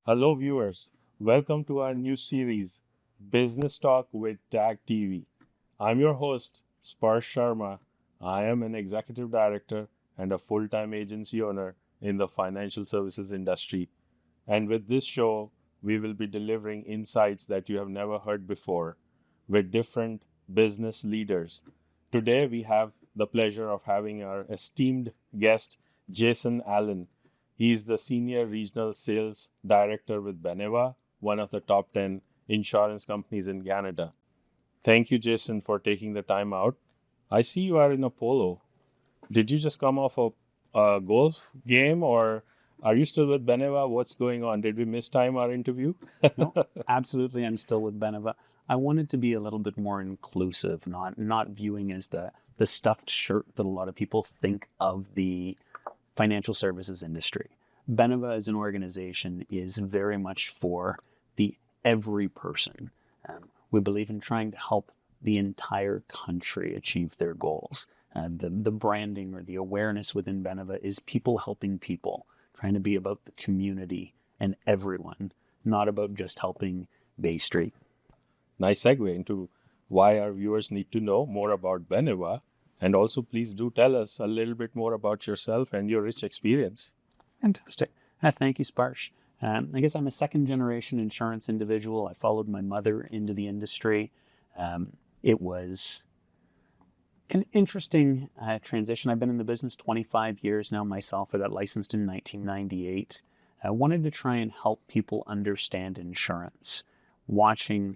Hello, viewers. Welcome to our new series, Business Talk with Tag TV. I'm your host, Sparsh Sharma. I am an executive director and a full time agency owner in the financial services industry. And with this show, we will be delivering insights that you have never heard before with different business leaders. Today, we have the pleasure of having our esteemed guest, Jason Allen. He is the Senior Regional Sales Director with Beneva, one of the top 10 insurance companies in Canada. Thank you, Jason, for taking the time out. I see you are in a polo. Did you just come off a golf game or are you still with Beneva? What's going on? Did we miss time our interview? No, absolutely. I'm still with Beneva. I wanted to be a little bit more inclusive, not viewing as the stuffed shirt that a lot of people think of the financial services industry. Beneva as an organization is very much for the every person. We believe in trying to help the entire country achieve their goals. The branding or the awareness within Beneva is people helping people, trying to be about the community and everyone, not about just helping Bay Street. Nice segue into why our viewers need to know more about Beneva. And also, please do tell us a little bit more about yourself and your rich experience. Fantastic. Thank you, Sparsh. I guess I'm a second generation insurance individual. I followed my mother into the industry. It was an interesting transition. I've been in the business 25 years now myself. I got licensed in 1998. I wanted to try and help people understand insurance, watching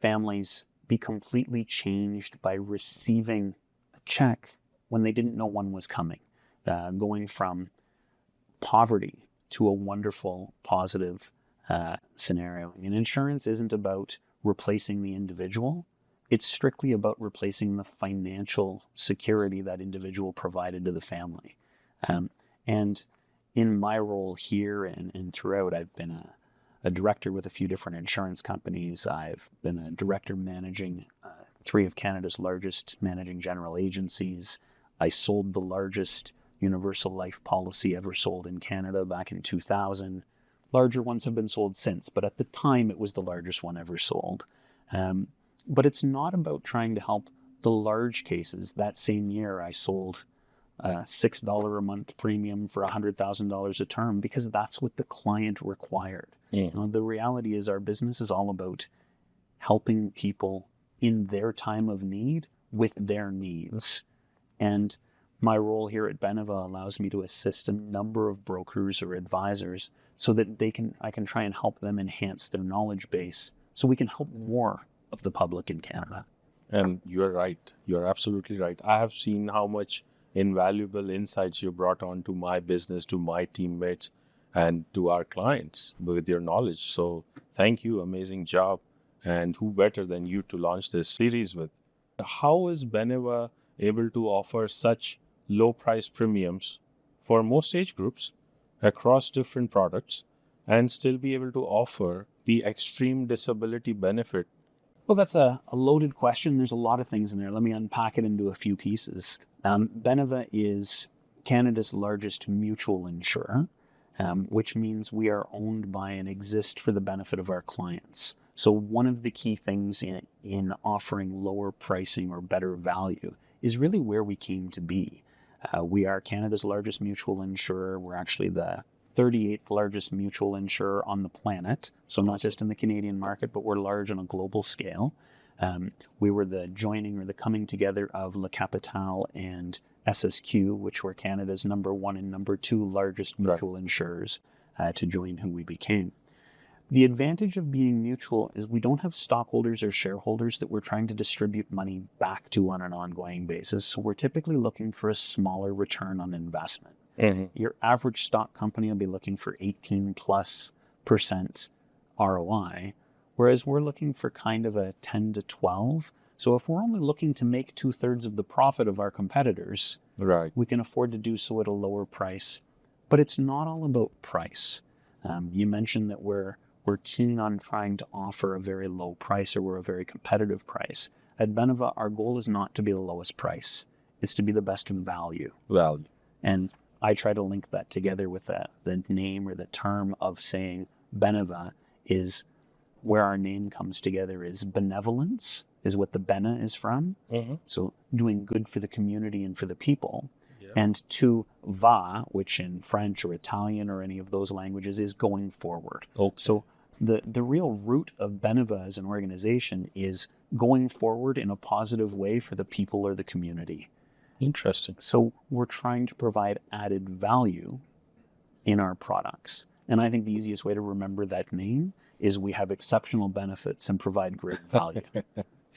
families be completely changed by receiving a check when they didn't know one was coming, going from poverty to a wonderful, positive scenario. And insurance isn't about replacing the individual. It's strictly about replacing the financial security that individual provided to the family. And in my role here and throughout, I've been a director with a few different insurance companies. I've been a director managing three of Canada's largest managing general agencies. I sold the largest universal life policy ever sold in Canada back in 2000. Larger ones have been sold since, but at the time it was the largest one ever sold. But it's not about trying to help the large cases. That same year I sold a $6 a month premium for $100,000 a term because that's what the client required. You know, the reality is our business is all about helping people in their time of need with their needs. And my role here at Beneva allows me to assist a number of brokers or advisors so that I can try and help them enhance their knowledge base so we can help more of the public in Canada. And you're right. You're absolutely right. I have seen how much invaluable insights you brought on to my business, to my teammates, and to our clients with your knowledge. So thank you. Amazing job. And who better than you to launch this series with? How is Beneva able to offer such low price premiums for most age groups across different products and still be able to offer the extreme disability benefit? Well, that's a loaded question. There's a lot of things in there. Let me unpack it into a few pieces. Beneva is Canada's largest mutual insurer, which means we are owned by and exist for the benefit of our clients. So one of the key things in offering lower pricing or better value is really where we came to be. We are Canada's largest mutual insurer. We're actually the 38th largest mutual insurer on the planet. So not just in the Canadian market, but we're large on a global scale. We were the joining or the coming together of La Capitale and SSQ, which were Canada's number one and number two largest mutual insurers to join who we became. The advantage of being mutual is we don't have stockholders or shareholders that we're trying to distribute money back to on an ongoing basis. So we're typically looking for a smaller return on investment. Your average stock company will be looking for 18+% ROI, whereas we're looking for kind of a 10 to 12. So if we're only looking to make 2/3 of the profit of our competitors, we can afford to do so at a lower price. But it's not all about price. You mentioned that we're keen on trying to offer a very low price or we're a very competitive price. At Beneva, our goal is not to be the lowest price. It's to be the best in value. And I try to link that together with the name or the term of saying Beneva is where our name comes together is benevolence, is what the Bena is from. Mm-hmm. So doing good for the community and for the people. Yeah. And to va, which in French or Italian or any of those languages is going forward. Okay. So the real root of Beneva as an organization is going forward in a positive way for the people or the community. Interesting. So we're trying to provide added value in our products. And I think the easiest way to remember that name is we have exceptional benefits and provide great value.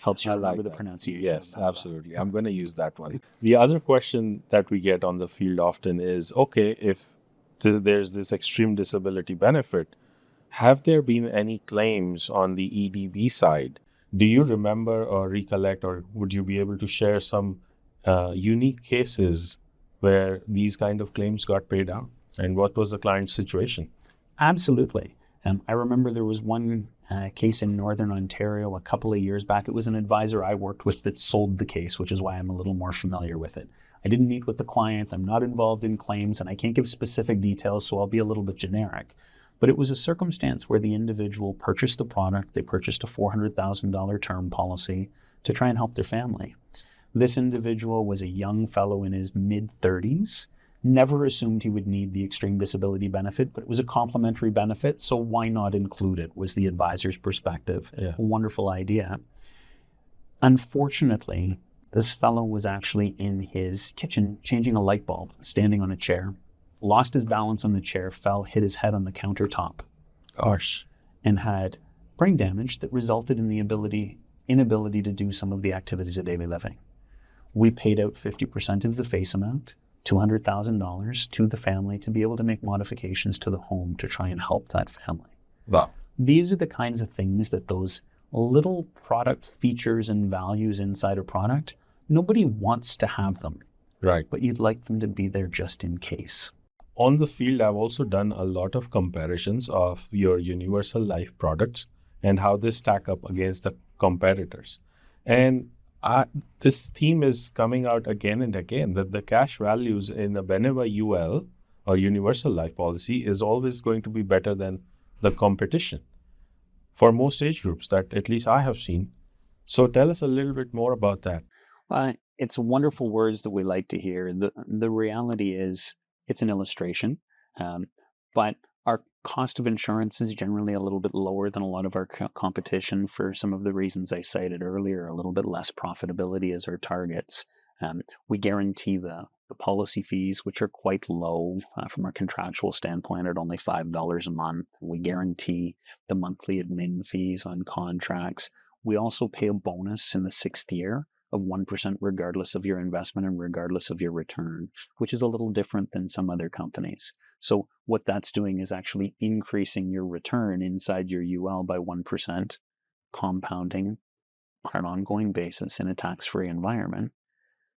Helps you I remember like the that. pronunciation. Yes, absolutely. I'm going to use that one. The other question that we get on the field often is, okay, if there's this extreme disability benefit, have there been any claims on the EDB side? Do you remember or recollect, or would you be able to share some unique cases where these kind of claims got paid out? And what was the client's situation? Absolutely. I remember there was one case in Northern Ontario a couple of years back. It was an advisor I worked with that sold the case, which is why I'm a little more familiar with it. I didn't meet with the client. I'm not involved in claims, and I can't give specific details, so I'll be a little bit generic. But it was a circumstance where the individual purchased the product. They purchased a $400,000 term policy to try and help their family. This individual was a young fellow in his mid-30s. Never assumed he would need the extreme disability benefit, but it was a complementary benefit, so why not include it, was the advisor's perspective. Yeah. A wonderful idea. Unfortunately, this fellow was actually in his kitchen changing a light bulb, standing on a chair, lost his balance on the chair, fell, hit his head on the countertop. Gosh. And had brain damage that resulted in the inability to do some of the activities of daily living. We paid out 50% of the face amount, $200,000 to the family to be able to make modifications to the home to try and help that family. Wow. These are the kinds of things that those little product features and values inside a product, nobody wants to have them. Right. But you'd like them to be there just in case. On the field, I've also done a lot of comparisons of your universal life products and how they stack up against the competitors. And this theme is coming out again and again, that the cash values in a Beneva UL or universal life policy is always going to be better than the competition for most age groups that at least I have seen. So tell us a little bit more about that. It's wonderful words that we like to hear. The reality is it's an illustration, but our cost of insurance is generally a little bit lower than a lot of our competition for some of the reasons I cited earlier, a little bit less profitability as our targets. We guarantee the policy fees, which are quite low from a contractual standpoint at only $5 a month. We guarantee the monthly admin fees on contracts. We also pay a bonus in the 6th year of 1% regardless of your investment and regardless of your return, which is a little different than some other companies. So what that's doing is actually increasing your return inside your UL by 1%, compounding on an ongoing basis in a tax-free environment.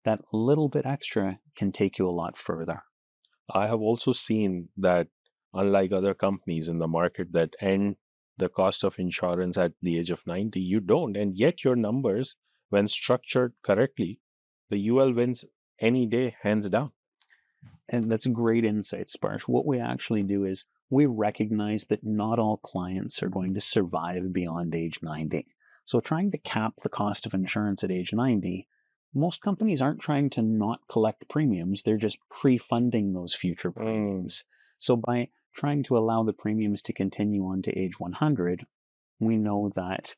That little bit extra can take you a lot further. I have also seen that unlike other companies in the market that end the cost of insurance at the age of 90, you don't. And yet your numbers, when structured correctly, the UL wins any day, hands down. And that's a great insight, Sparsh. What we actually do is we recognize that not all clients are going to survive beyond age 90. So trying to cap the cost of insurance at age 90, most companies aren't trying to not collect premiums. They're just pre-funding those future premiums. So by trying to allow the premiums to continue on to age 100, we know that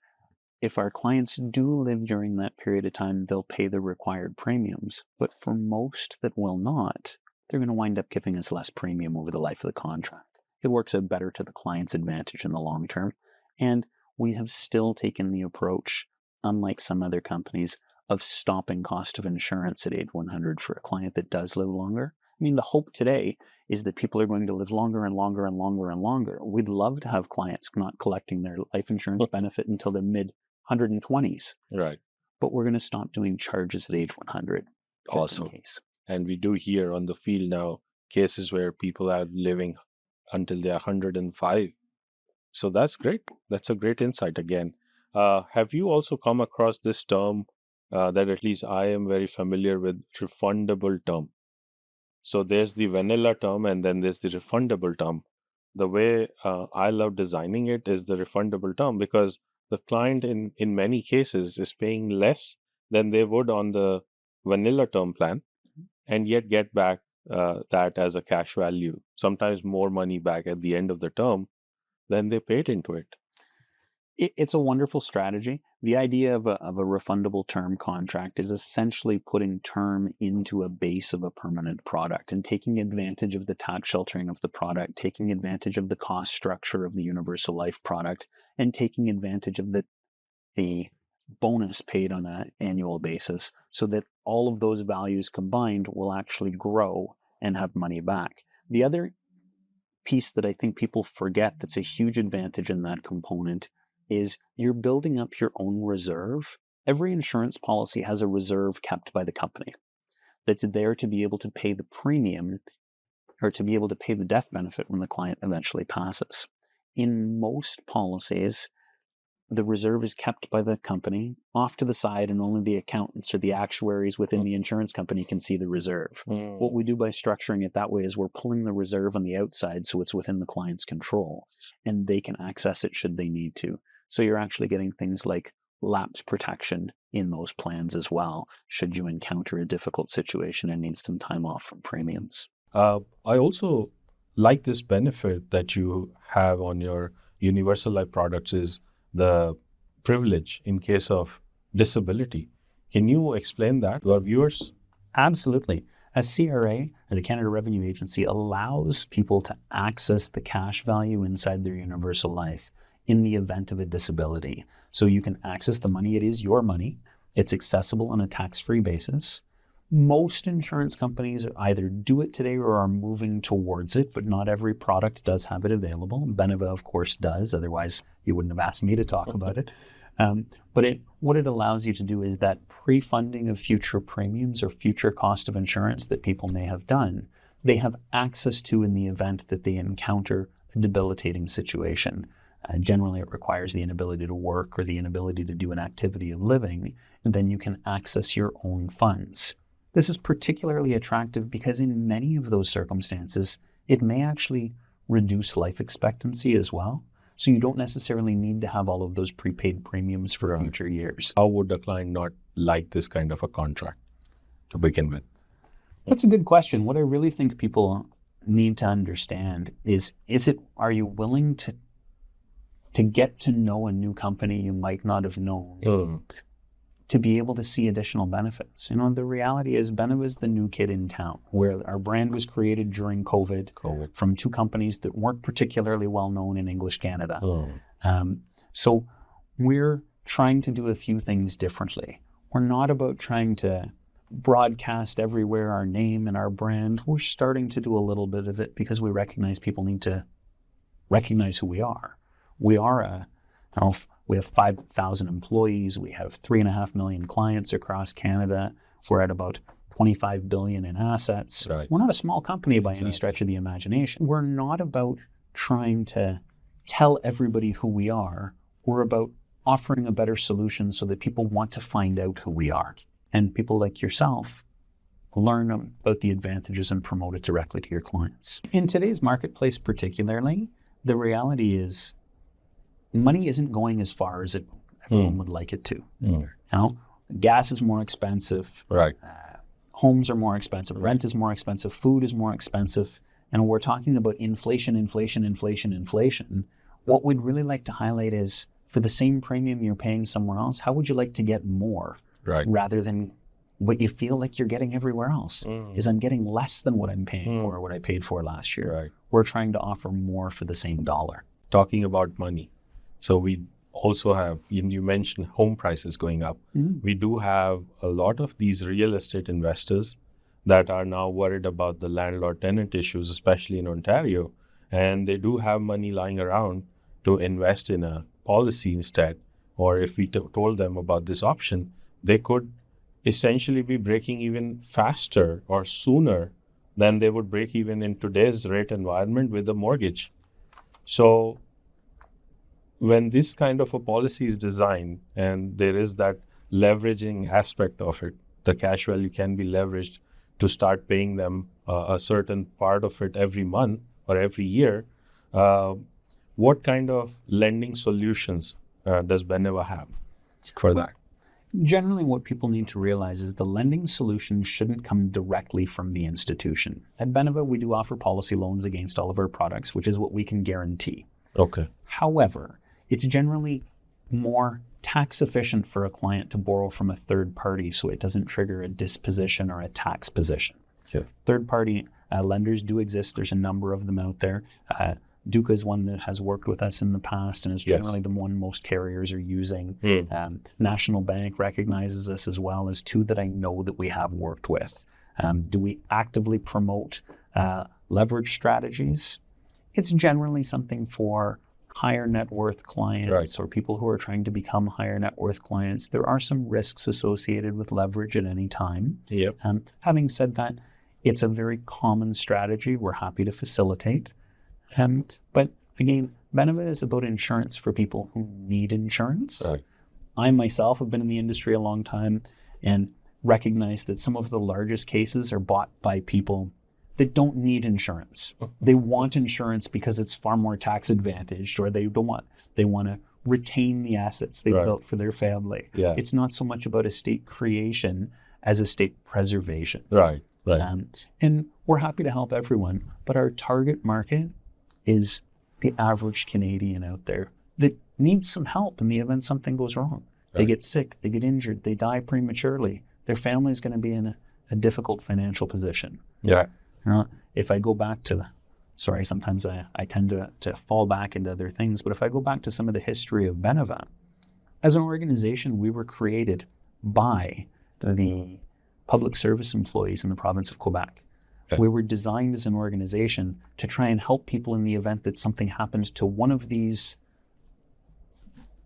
if our clients do live during that period of time, they'll pay the required premiums. But for most that will not, they're going to wind up giving us less premium over the life of the contract. It works out better to the client's advantage in the long term. And we have still taken the approach, unlike some other companies, of stopping cost of insurance at age 100 for a client that does live longer. I mean, the hope today is that people are going to live longer and longer and longer and longer. We'd love to have clients not collecting their life insurance benefit until their mid-120s. Right. But we're going to stop doing charges at age 100. Awesome. In case. And we do hear on the field now cases where people are living until they're 105. So that's great. That's a great insight again. Have you also come across this term that at least I am very familiar with, refundable term? So there's the vanilla term and then there's the refundable term. The way I love designing it is the refundable term because the client in many cases is paying less than they would on the vanilla term plan and yet get back that as a cash value, sometimes more money back at the end of the term than they paid into it. It's a wonderful strategy. The idea of a refundable term contract is essentially putting term into a base of a permanent product and taking advantage of the tax sheltering of the product, taking advantage of the cost structure of the universal life product, and taking advantage of the bonus paid on an annual basis so that all of those values combined will actually grow and have money back. The other piece that I think people forget that's a huge advantage in that component is you're building up your own reserve. Every insurance policy has a reserve kept by the company that's there to be able to pay the premium or to be able to pay the death benefit when the client eventually passes. In most policies, the reserve is kept by the company off to the side, and only the accountants or the actuaries within the insurance company can see the reserve. What we do by structuring it that way is we're pulling the reserve on the outside so it's within the client's control, and they can access it should they need to. So you're actually getting things like lapse protection in those plans as well, should you encounter a difficult situation and need some time off from premiums. I also like this benefit that you have on your universal life products is the privilege in case of disability. Can you explain that to our viewers? Absolutely. A CRA, or the Canada Revenue Agency, allows people to access the cash value inside their universal life in the event of a disability. So you can access the money. It is your money. It's accessible on a tax-free basis. Most insurance companies either do it today or are moving towards it, but not every product does have it available. Beneva, of course, does. Otherwise, you wouldn't have asked me to talk about it. But what it allows you to do is that pre-funding of future premiums or future cost of insurance that people may have done, they have access to in the event that they encounter a debilitating situation. Generally, it requires the inability to work or the inability to do an activity of living, and then you can access your own funds. This is particularly attractive because in many of those circumstances, it may actually reduce life expectancy as well. So you don't necessarily need to have all of those prepaid premiums for future years. How would a client not like this kind of a contract to begin with? That's a good question. What I really think people need to understand is are you willing to get to know a new company you might not have known? To be able to see additional benefits. You know, the reality is Beneva is the new kid in town, where our brand was created during COVID. From two companies that weren't particularly well known in English Canada. So we're trying to do a few things differently. We're not about trying to broadcast everywhere our name and our brand. We're starting to do a little bit of it because we recognize people need to recognize who we are. We are we have 5,000 employees. We have 3.5 million clients across Canada. We're at about 25 billion in assets. Right. We're not a small company by any stretch of the imagination. We're not about trying to tell everybody who we are. We're about offering a better solution so that people want to find out who we are. And people like yourself learn about the advantages and promote it directly to your clients. In today's marketplace particularly, the reality is money isn't going as far as everyone would like it to. You know, gas is more expensive. Right. Homes are more expensive. Rent is more expensive. Food is more expensive. And we're talking about inflation. What we'd really like to highlight is for the same premium you're paying somewhere else, how would you like to get more? Right. Rather than what you feel like you're getting everywhere else. Is I'm getting less than what I'm paying for, what I paid for last year. Right. We're trying to offer more for the same dollar. Talking about money. So we also have, you mentioned home prices going up. We do have a lot of these real estate investors that are now worried about the landlord-tenant issues, especially in Ontario. And they do have money lying around to invest in a policy instead. Or if we told them about this option, they could essentially be breaking even faster or sooner than they would break even in today's rate environment with a mortgage. So when this kind of a policy is designed and there is that leveraging aspect of it, the cash value can be leveraged to start paying them a certain part of it every month or every year. What kind of lending solutions does Beneva have for that? Generally, what people need to realize is the lending solution shouldn't come directly from the institution. At Beneva, we do offer policy loans against all of our products, which is what we can guarantee. Okay. However, it's generally more tax efficient for a client to borrow from a third party so it doesn't trigger a disposition or a tax position. Okay. Third party lenders do exist. There's a number of them out there. Duca is one that has worked with us in the past and is generally the one most carriers are using. National Bank recognizes us as well as two that I know that we have worked with. Do we actively promote leverage strategies? It's generally something for higher net worth clients or people who are trying to become higher net worth clients. There are some risks associated with leverage at any time. Having said that, it's a very common strategy we're happy to facilitate. But again, Beneva is about insurance for people who need insurance. I myself have been in the industry a long time and recognize that some of the largest cases are bought by people that don't need insurance. They want insurance because it's far more tax advantaged, or they want to retain the assets they've built for their family. It's not so much about estate creation as estate preservation. And we're happy to help everyone, but our target market is the average Canadian out there that needs some help in the event something goes wrong. They get sick, they get injured, they die prematurely. Their family is going to be in a difficult financial position. If I go back to, sometimes I tend to fall back into other things, but if I go back to some of the history of Beneva, as an organization, we were created by the public service employees in the province of Quebec. We were designed as an organization to try and help people in the event that something happened to one of these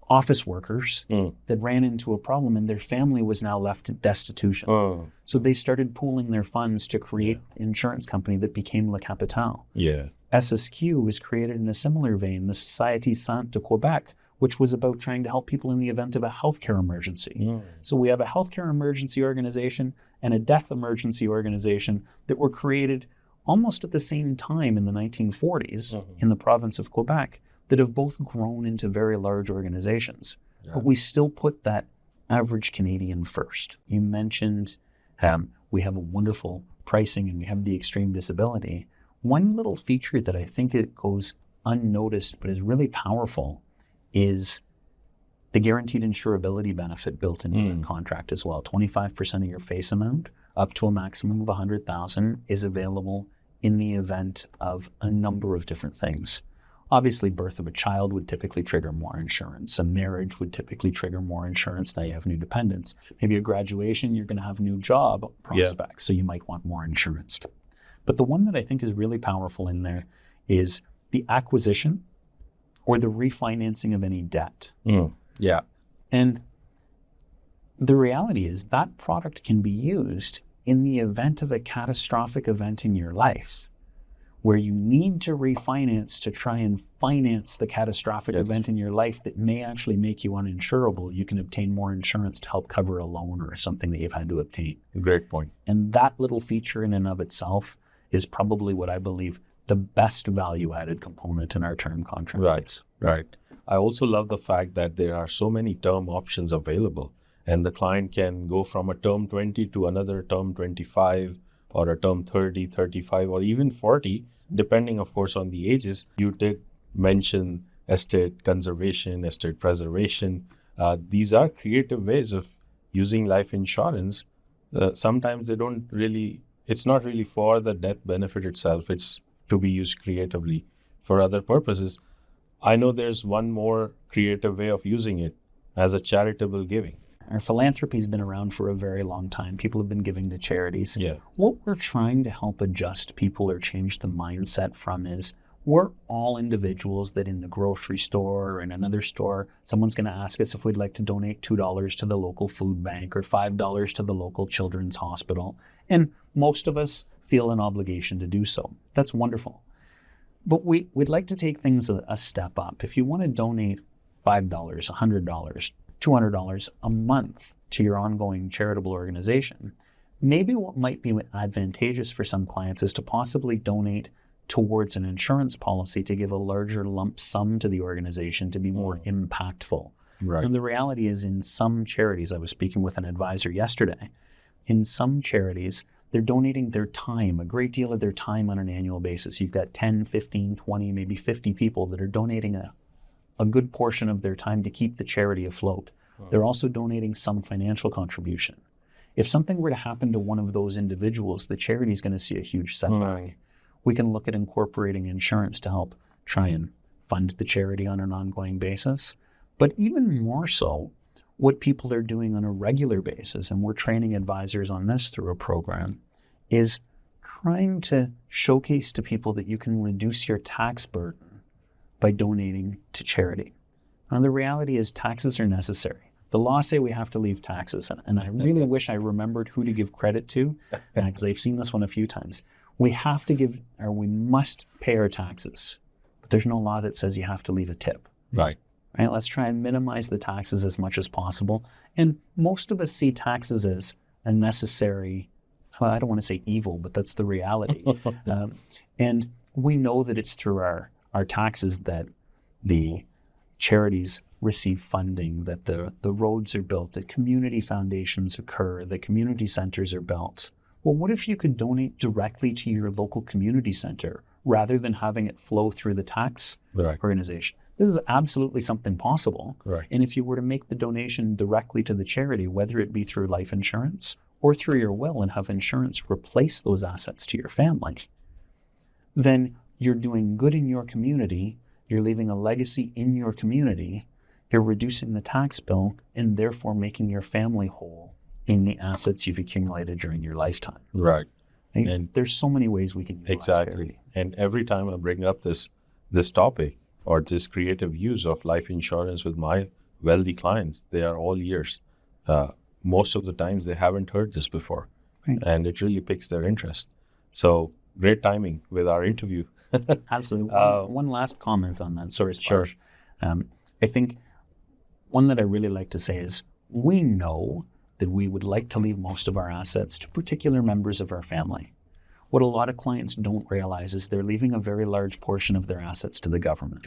office workers that ran into a problem and their family was now left at destitution. So they started pooling their funds to create an insurance company that became La Capitale. SSQ was created in a similar vein, the Société Sainte de Quebec, which was about trying to help people in the event of a healthcare emergency. So we have a healthcare emergency organization and a death emergency organization that were created almost at the same time in the 1940s in the province of Quebec that have both grown into very large organizations. But we still put that average Canadian first. You mentioned we have a wonderful pricing and we have the extreme disability. One little feature that I think it goes unnoticed but is really powerful is the guaranteed insurability benefit built into the contract as well. 25% of your face amount up to a maximum of $100,000 is available in the event of a number of different things. Obviously, birth of a child would typically trigger more insurance. A marriage would typically trigger more insurance. Now you have new dependents. Maybe a graduation, you're going to have new job prospects, so you might want more insurance. But the one that I think is really powerful in there is the acquisition or the refinancing of any debt. And the reality is that product can be used in the event of a catastrophic event in your life where you need to refinance to try and finance the catastrophic event in your life that may actually make you uninsurable. You can obtain more insurance to help cover a loan or something that you've had to obtain. Great point. And that little feature in and of itself is probably what I believe the best value-added component in our term contracts. I also love the fact that there are so many term options available and the client can go from a term 20 to another term 25 or a term 30, 35, or even 40, depending, of course, on the ages. You did mention estate conservation, estate preservation. These are creative ways of using life insurance. Sometimes it's not really for the death benefit itself. It's to be used creatively for other purposes. I know there's one more creative way of using it as a charitable giving. Our philanthropy has been around for a very long time. People have been giving to charities. What we're trying to help adjust people or change the mindset from is we're all individuals that in the grocery store or in another store, someone's going to ask us if we'd like to donate $2 to the local food bank or $5 to the local children's hospital. And most of us feel an obligation to do so. That's wonderful. But we'd like to take things a step up. If you want to donate $5, $100, $200 a month to your ongoing charitable organization, maybe what might be advantageous for some clients is to possibly donate towards an insurance policy to give a larger lump sum to the organization to be more impactful. Right. And the reality is, in some charities, I was speaking with an advisor yesterday, in some charities, they're donating their time, a great deal of their time on an annual basis. You've got 10, 15, 20, maybe 50 people that are donating a good portion of their time to keep the charity afloat. They're also donating some financial contribution. If something were to happen to one of those individuals, the charity is going to see a huge setback. We can look at incorporating insurance to help try and fund the charity on an ongoing basis. But even more so, what people are doing on a regular basis, and we're training advisors on this through a program, is trying to showcase to people that you can reduce your tax burden by donating to charity. And the reality is taxes are necessary. The law say we have to leave taxes, and I really wish I remembered who to give credit to, because I've seen this one a few times. We have to give, or we must pay our taxes, but there's no law that says you have to leave a tip. Right. Right? Let's try and minimize the taxes as much as possible. And most of us see taxes as a necessary, well, I don't want to say evil, but that's the reality. And we know that it's through our taxes that the charities receive funding, that the roads are built, that community foundations occur, that community centers are built. Well, what if you could donate directly to your local community center rather than having it flow through the tax organization? This is absolutely something possible. Right. And if you were to make the donation directly to the charity, whether it be through life insurance or through your will and have insurance replace those assets to your family, then you're doing good in your community, you're leaving a legacy in your community, you're reducing the tax bill, and therefore making your family whole in the assets you've accumulated during your lifetime. Right. And there's so many ways we can utilize charity. And every time I bring up this topic or this creative use of life insurance with my wealthy clients, they are all ears. Most of the times they haven't heard this before, and it really piques their interest. So great timing with our interview. Absolutely. One last comment on that. Sorry, Sparsh. Sure. I think one that I really like to say is we know that we would like to leave most of our assets to particular members of our family. What a lot of clients don't realize is they're leaving a very large portion of their assets to the government.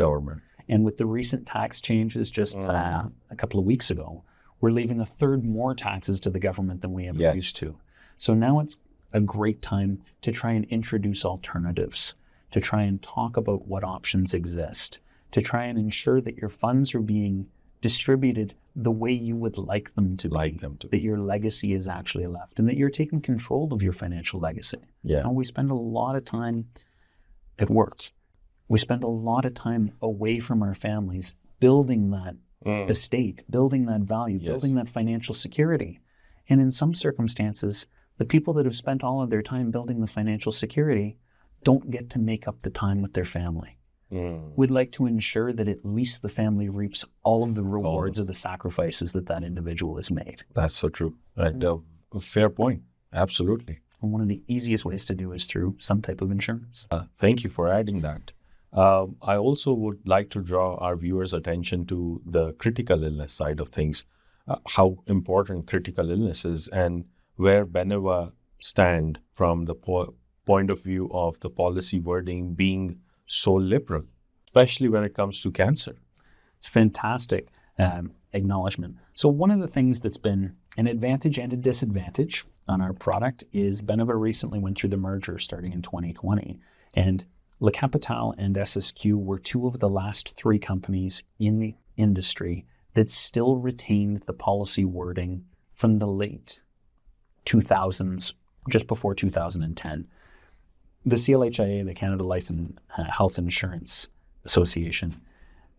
And with the recent tax changes just a couple of weeks ago, we're leaving a third more taxes to the government than we ever used to. So now it's a great time to try and introduce alternatives, to try and talk about what options exist, to try and ensure that your funds are being distributed the way you would like them to be, that your legacy is actually left, and that you're taking control of your financial legacy. Yeah. Now, we spend a lot of time at work. We spend a lot of time away from our families building that estate, building that value, building that financial security. And in some circumstances, the people that have spent all of their time building the financial security don't get to make up the time with their family. We'd like to ensure that at least the family reaps all of the rewards of the sacrifices that individual has made. That's so true. Fair point. Absolutely. And one of the easiest ways to do is through some type of insurance. Thank you for adding that. I also would like to draw our viewers' attention to the critical illness side of things, how important critical illness is, and where Beneva stand from the point of view of the policy wording being so liberal, especially when it comes to cancer. It's fantastic acknowledgement. So one of the things that's been an advantage and a disadvantage on our product is Beneva recently went through the merger starting in 2020. And Le Capital and SSQ were two of the last three companies in the industry that still retained the policy wording from the late 2000s, just before 2010. The CLHIA, the Canada Life and Health Insurance Association,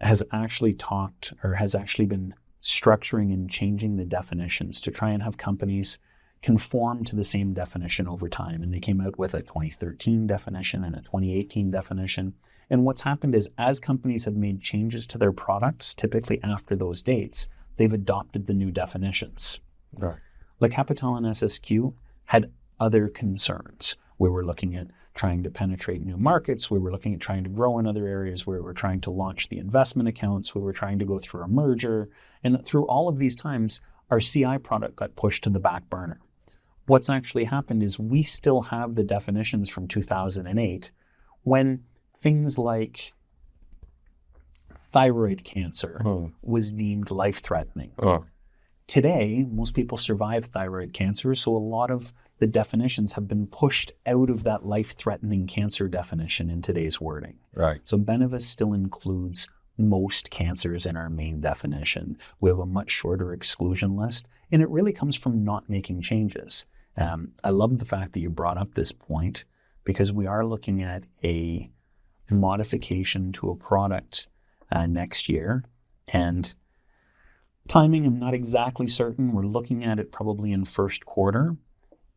has actually been structuring and changing the definitions to try and have companies conform to the same definition over time. And they came out with a 2013 definition and a 2018 definition. And what's happened is as companies have made changes to their products, typically after those dates, they've adopted the new definitions. Right. Le Capital and SSQ had other concerns. We were looking at trying to penetrate new markets. We were looking at trying to grow in other areas. We were trying to launch the investment accounts. We were trying to go through a merger. And through all of these times, our CI product got pushed to the back burner. what's actually happened is we still have the definitions from 2008 when things like thyroid cancer was deemed life-threatening. Today, most people survive thyroid cancer, so a lot of the definitions have been pushed out of that life-threatening cancer definition in today's wording. Right. So Beneva still includes most cancers in our main definition. We have a much shorter exclusion list, and it really comes from not making changes. I love the fact that you brought up this point, because we are looking at a modification to a product next year, and timing, I'm not exactly certain. We're looking at it probably in first quarter.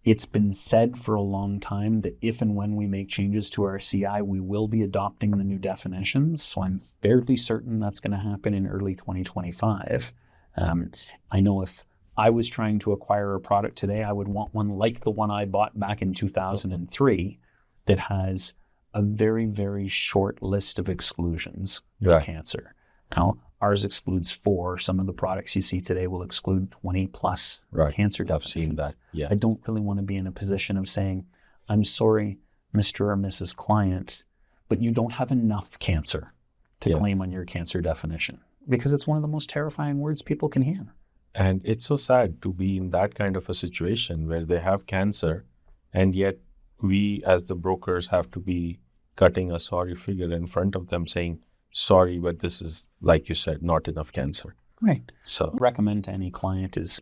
It's been said for a long time that if and when we make changes to our CI, we will be adopting the new definitions. So I'm fairly certain that's going to happen in early 2025. I know if I was trying to acquire a product today, I would want one like the one I bought back in 2003 that has a very, very short list of exclusions for cancer. Now, ours excludes 4. Some of the products you see today will exclude 20 plus cancer definitions. I've seen that. Yeah. I don't really want to be in a position of saying, I'm sorry, Mr. or Mrs. Client, but you don't have enough cancer to claim on your cancer definition, because it's one of the most terrifying words people can hear. And it's so sad to be in that kind of a situation where they have cancer, and yet we as the brokers have to be cutting a sorry figure in front of them saying, sorry, but this is, like you said, not enough cancer. Right. So recommend to any client is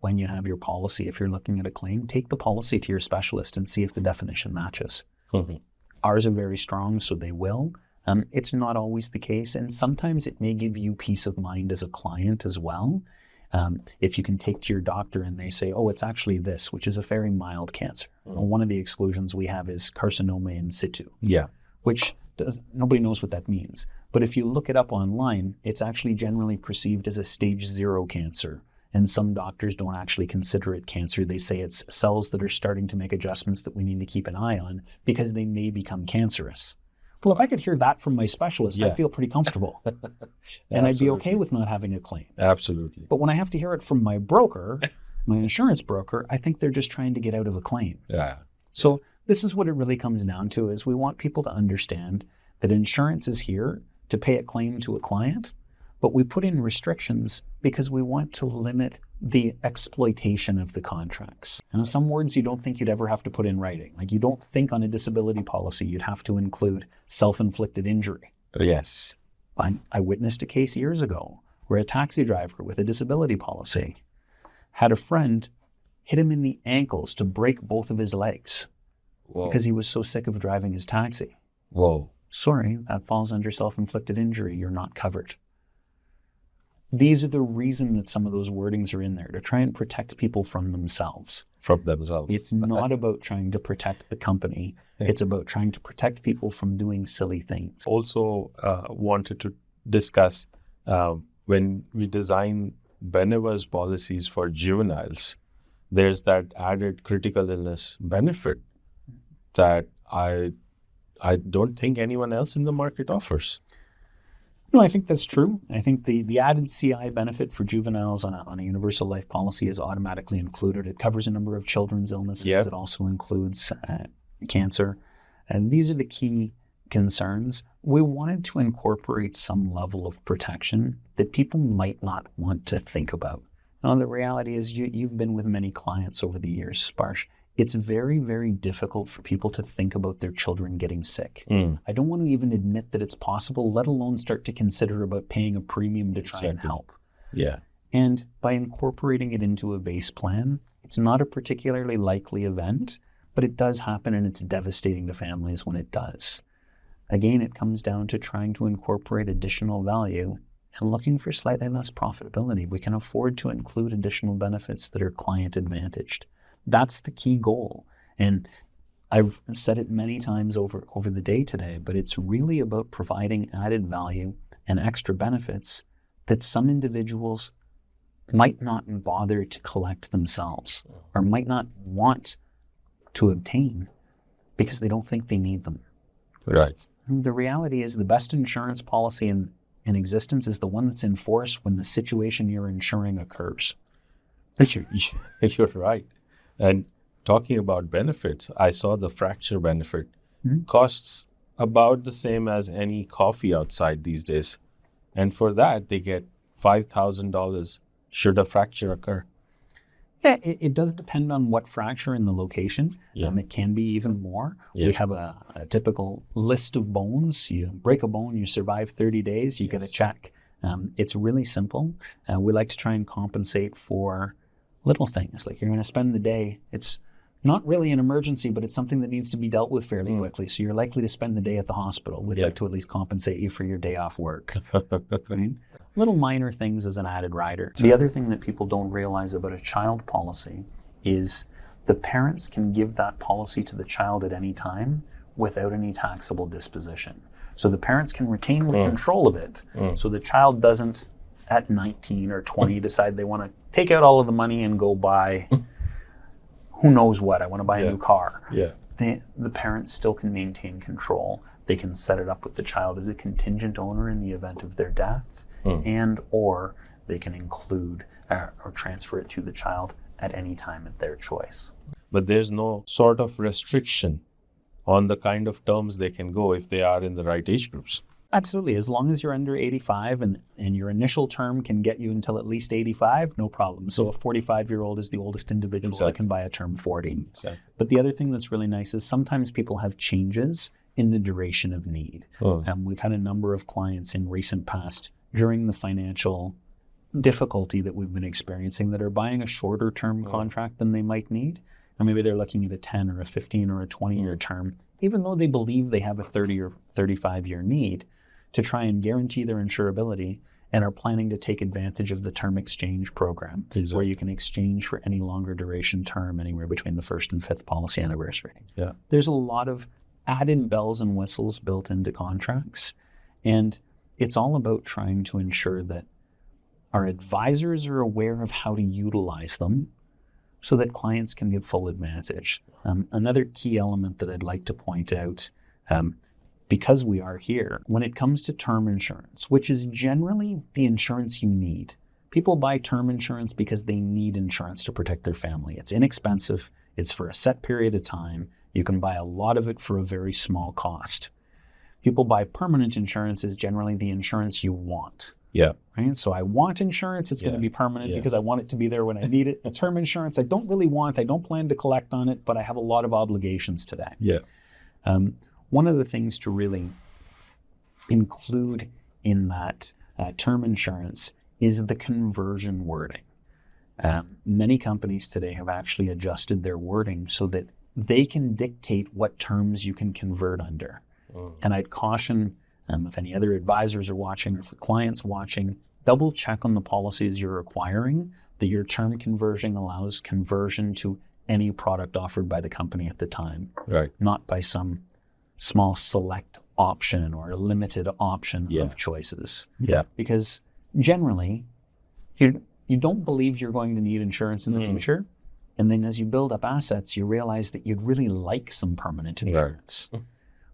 when you have your policy, if you're looking at a claim, take the policy to your specialist and see if the definition matches. Ours are very strong, so they will. It's not always the case, and sometimes it may give you peace of mind as a client as well. If you can take to your doctor and they say, oh, it's actually this, which is a very mild cancer. One of the exclusions we have is carcinoma in situ, which nobody knows what that means. But if you look it up online, it's actually generally perceived as a stage 0 cancer. And some doctors don't actually consider it cancer. They say it's cells that are starting to make adjustments that we need to keep an eye on because they may become cancerous. Well, if I could hear that from my specialist, I'd feel pretty comfortable. And I'd be okay with not having a claim. Absolutely. But when I have to hear it from my broker, my insurance broker, I think they're just trying to get out of a claim. So this is what it really comes down to, is we want people to understand that insurance is here to pay a claim to a client, but we put in restrictions because we want to limit the exploitation of the contracts. And some words you don't think you'd ever have to put in writing. Like, you don't think on a disability policy you'd have to include self-inflicted injury. Yes. I witnessed a case years ago where a taxi driver with a disability policy had a friend hit him in the ankles to break both of his legs because he was so sick of driving his taxi. Sorry, that falls under self-inflicted injury. You're not covered. These are the reason that some of those wordings are in there, to try and protect people from themselves. It's not about trying to protect the company. It's about trying to protect people from doing silly things. Also wanted to discuss when we design Beneva's policies for juveniles, there's that added critical illness benefit that I don't think anyone else in the market offers. No, I think that's true. I think the added CI benefit for juveniles on a universal life policy is automatically included. It covers a number of children's illnesses. It also includes cancer. And these are the key concerns. We wanted to incorporate some level of protection that people might not want to think about. Now, the reality is you've been with many clients over the years, Sparsh. It's very, very difficult for people to think about their children getting sick. I don't want to even admit that it's possible, let alone start to consider about paying a premium to try and help. And by incorporating it into a base plan, it's not a particularly likely event, but it does happen, and it's devastating to families when it does. Again, it comes down to trying to incorporate additional value and looking for slightly less profitability. We can afford to include additional benefits that are client advantaged. That's the key goal. And I've said it many times over the day today, but it's really about providing added value and extra benefits that some individuals might not bother to collect themselves or might not want to obtain because they don't think they need them. And the reality is the best insurance policy in existence is the one that's in force when the situation you're insuring occurs. You're right. And talking about benefits, I saw the fracture benefit Mhm. costs about the same as any coffee outside these days. And for that, they get $5,000 should a fracture occur. Yeah, it does depend on what fracture and the location. Yeah. It can be even more. Yeah. We have a typical list of bones. You break a bone, you survive 30 days, you get a Yes. check. It's really simple. We like to try and compensate for little things. Like you're going to spend the day. It's not really an emergency, but it's something that needs to be dealt with fairly quickly. So you're likely to spend the day at the hospital. We'd Yeah. like to at least compensate you for your day off work. Right? Little minor things as an added rider. The other thing that people don't realize about a child policy is the parents can give that policy to the child at any time without any taxable disposition. So the parents can retain control of it. So the child doesn't, at 19 or 20, decide they want to take out all of the money and go buy who knows what. I want to buy a new car. Yeah. The parents still can maintain control. They can set it up with the child as a contingent owner in the event of their death, and or they can include or transfer it to the child at any time at their choice. But there's no sort of restriction on the kind of terms they can go if they are in the right age groups. Absolutely. As long as you're under 85 and your initial term can get you until at least 85, no problem. So a 45-year-old is the oldest individual that can buy a term 40. Exactly. But the other thing that's really nice is sometimes people have changes in the duration of need. We've had a number of clients in recent past during the financial difficulty that we've been experiencing that are buying a shorter term contract than they might need. And maybe they're looking at a 10 or a 15 or a 20-year term, even though they believe they have a 30 or 35-year need, to try and guarantee their insurability, and are planning to take advantage of the term exchange program, where you can exchange for any longer duration term anywhere between the first and fifth policy anniversary. Yeah. There's a lot of added bells and whistles built into contracts, and it's all about trying to ensure that our advisors are aware of how to utilize them so that clients can get full advantage. Another key element that I'd like to point out, because we are here, when it comes to term insurance, which is generally the insurance you need. People buy term insurance because they need insurance to protect their family. It's inexpensive. It's for a set period of time. You can buy a lot of it for a very small cost. People buy permanent insurance is generally the insurance you want. Yeah. Right? So I want insurance. It's going to be permanent because I want it to be there when I need it. The term insurance I don't really want. I don't plan to collect on it, but I have a lot of obligations today. Yeah. One of the things to really include in that term insurance is the conversion wording. Many companies today have actually adjusted their wording so that they can dictate what terms you can convert under. And I'd caution, if any other advisors are watching or for clients watching, double check on the policies you're acquiring that your term conversion allows conversion to any product offered by the company at the time, Right. not by some small select option or a limited option of choices. Yeah. Because generally, you don't believe you're going to need insurance in the future. And then as you build up assets, you realize that you'd really like some permanent insurance. Right.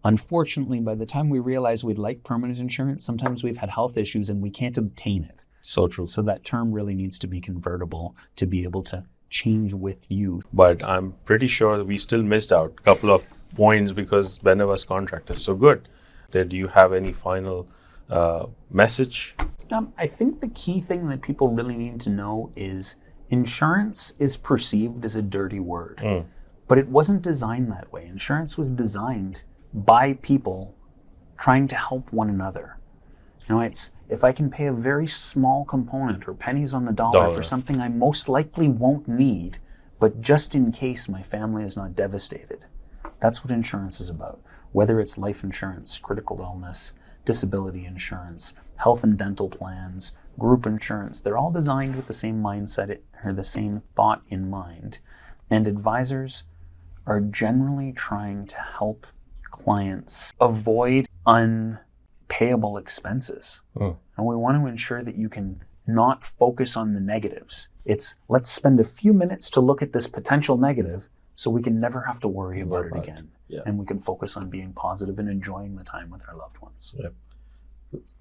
Unfortunately, by the time we realize we'd like permanent insurance, sometimes we've had health issues and we can't obtain it. So true. So that term really needs to be convertible to be able to change with you. But I'm pretty sure that we still missed out a couple of points because Beneva's contract is so good. Do you have any final message? I think the key thing that people really need to know is insurance is perceived as a dirty word, but it wasn't designed that way. Insurance was designed by people trying to help one another. It's if I can pay a very small component or pennies on the dollar for something I most likely won't need, but just in case my family is not devastated. That's what insurance is about. Whether it's life insurance, critical illness, disability insurance, health and dental plans, group insurance, they're all designed with the same mindset or the same thought in mind. And advisors are generally trying to help clients avoid unpayable expenses. And we want to ensure that you can not focus on the negatives. It's let's spend a few minutes to look at this potential negative so we can never have to worry about it again. Yeah. And we can focus on being positive and enjoying the time with our loved ones. Yeah.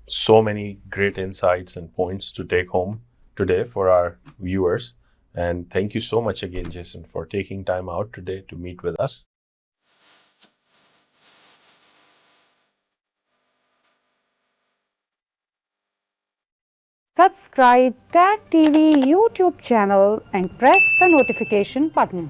So many great insights and points to take home today for our viewers. And thank you so much again, Jason, for taking time out today to meet with us. Subscribe Tag TV YouTube channel and press the notification button.